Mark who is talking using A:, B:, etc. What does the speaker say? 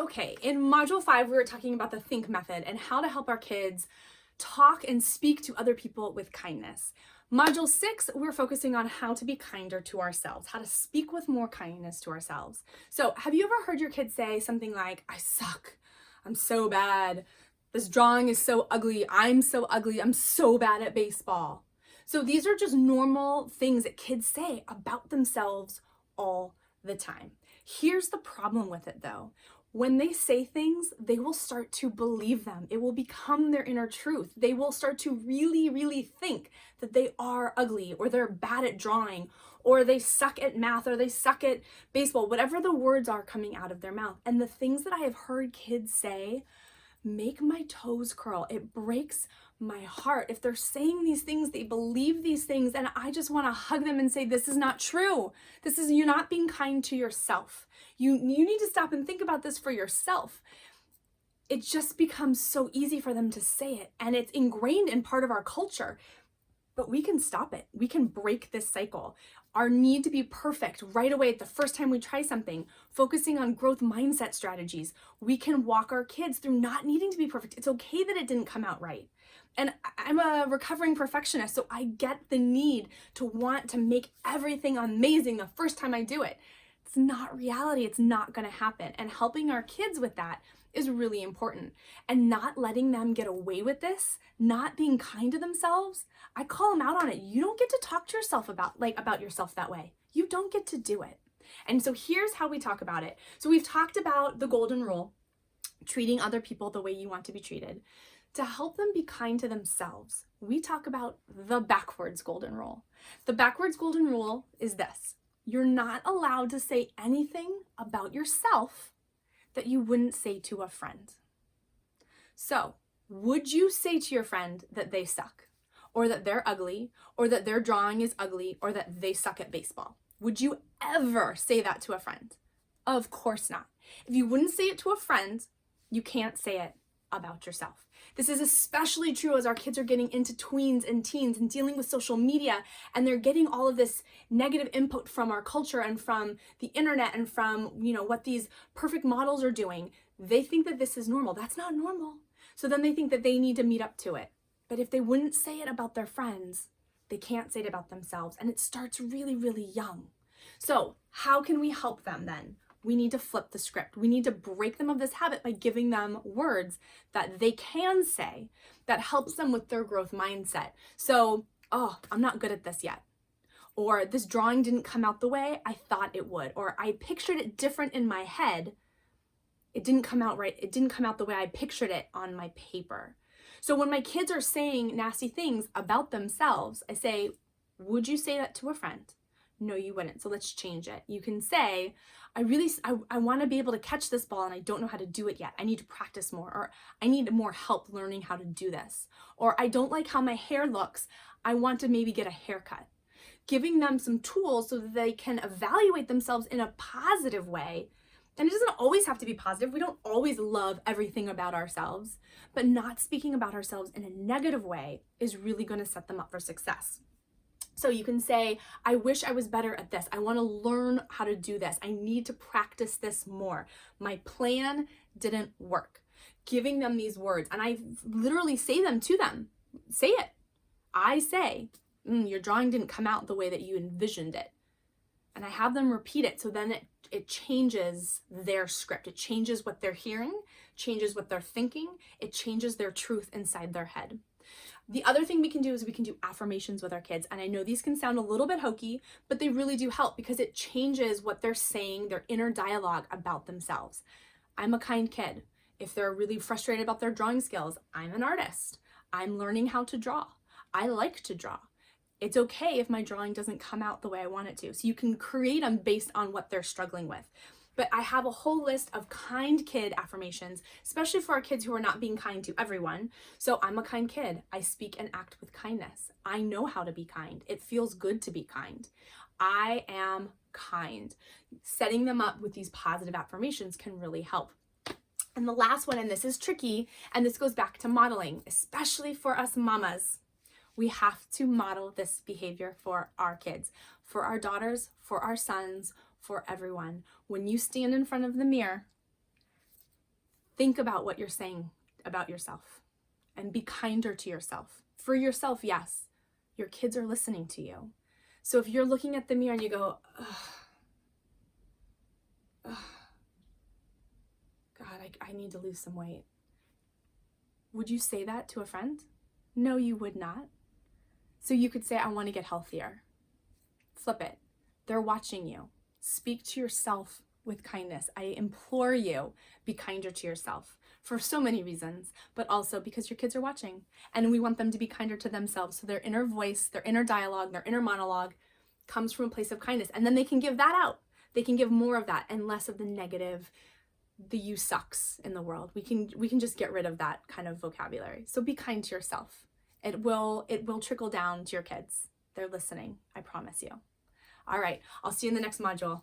A: Okay, in Module 5, we were talking about the think method and how to help our kids talk and speak to other people with kindness. Module 6, we're focusing on how to be kinder to ourselves, how to speak with more kindness to ourselves. So, have you ever heard your kids say something like, I suck, I'm so bad, this drawing is so ugly, I'm so bad at baseball. So, these are just normal things that kids say about themselves all the time. Here's the problem with it though. When they say things, they will start to believe them. It will become their inner truth. They will start to really think that they are ugly, or they're bad at drawing, or they suck at math, or they suck at baseball, whatever the words are coming out of their mouth. And the things that I have heard kids say make my toes curl. It breaks my heart. If they're saying these things, they believe these things, and I just want to hug them and say, this is not true. You're not being kind to yourself. You need to stop and think about this for yourself. It just becomes so easy for them to say it, and it's ingrained in part of our culture. But we can stop it. We can break this cycle. Our need to be perfect right away at the first time we try something, focusing on growth mindset strategies. We can walk our kids through not needing to be perfect. It's okay that it didn't come out right. And I'm a recovering perfectionist, so I get the need to want to make everything amazing the first time I do it. It's not reality. It's not going to happen. And helping our kids with that is really important. And not letting them get away with this, not being kind to themselves, I call them out on it. You don't get to talk to yourself about yourself that way. You don't get to do it. And so here's how we talk about it. So we've talked about the golden rule, treating other people the way you want to be treated. To help them be kind to themselves, we talk about the backwards golden rule. The backwards golden rule is this: you're not allowed to say anything about yourself that you wouldn't say to a friend. So, would you say to your friend that they suck, or that they're ugly, or that their drawing is ugly, or that they suck at baseball? Would you ever say that to a friend? Of course not. If you wouldn't say it to a friend, you can't say it about yourself. This is especially true as our kids are getting into tweens and teens and dealing with social media, and they're getting all of this negative input from our culture and from the internet and from, what these perfect models are doing. They think that this is normal. That's not normal. So then they think that they need to meet up to it. But if they wouldn't say it about their friends, they can't say it about themselves. And it starts really young. So how can we help them then? We need to flip the script. We need to break them of this habit by giving them words that they can say that helps them with their growth mindset. So, I'm not good at this yet. Or this drawing didn't come out the way I thought it would. Or I pictured it different in my head. It didn't come out right. It didn't come out the way I pictured it on my paper. So when my kids are saying nasty things about themselves, I say, would you say that to a friend? No, you wouldn't. So let's change it. You can say, I want to be able to catch this ball and I don't know how to do it yet. I need to practice more, or I need more help learning how to do this. Or I don't like how my hair looks. I want to maybe get a haircut. Giving them some tools so that they can evaluate themselves in a positive way. And it doesn't always have to be positive. We don't always love everything about ourselves, but not speaking about ourselves in a negative way is really going to set them up for success. So you can say, I wish I was better at this. I want to learn how to do this. I need to practice this more. My plan didn't work. Giving them these words, and I literally say them to them. Say it. I say, your drawing didn't come out the way that you envisioned it. And I have them repeat it, so then it changes their script. It changes what they're hearing, changes what they're thinking. It changes their truth inside their head. The other thing we can do is we can do affirmations with our kids. And I know these can sound a little bit hokey, but they really do help because it changes what they're saying, their inner dialogue about themselves. I'm a kind kid. If they're really frustrated about their drawing skills, I'm an artist. I'm learning how to draw. I like to draw. It's okay if my drawing doesn't come out the way I want it to. So you can create them based on what they're struggling with. But I have a whole list of kind kid affirmations, especially for our kids who are not being kind to everyone. So I'm a kind kid. I speak and act with kindness. I know how to be kind. It feels good to be kind. I am kind. Setting them up with these positive affirmations can really help. And the last one, and this is tricky, and this goes back to modeling, especially for us mamas. We have to model this behavior for our kids, for our daughters, for our sons, for everyone. When you stand in front of the mirror, Think about what you're saying about yourself and be kinder to yourself. For yourself, yes, your kids are listening to you. So if you're looking at the mirror and you go, ugh, ugh, God, I need to lose some weight. Would you say that to a friend? No, you would not. So you could say, I want to get healthier. Flip it. They're watching you. Speak to yourself with kindness. I implore you, be kinder to yourself for so many reasons, but also because your kids are watching and we want them to be kinder to themselves. So their inner voice, their inner dialogue, their inner monologue comes from a place of kindness. And then they can give that out. They can give more of that and less of the negative, the you sucks in the world. We can just get rid of that kind of vocabulary. So be kind to yourself. It will trickle down to your kids. They're listening, I promise you. All right, I'll see you in the next module.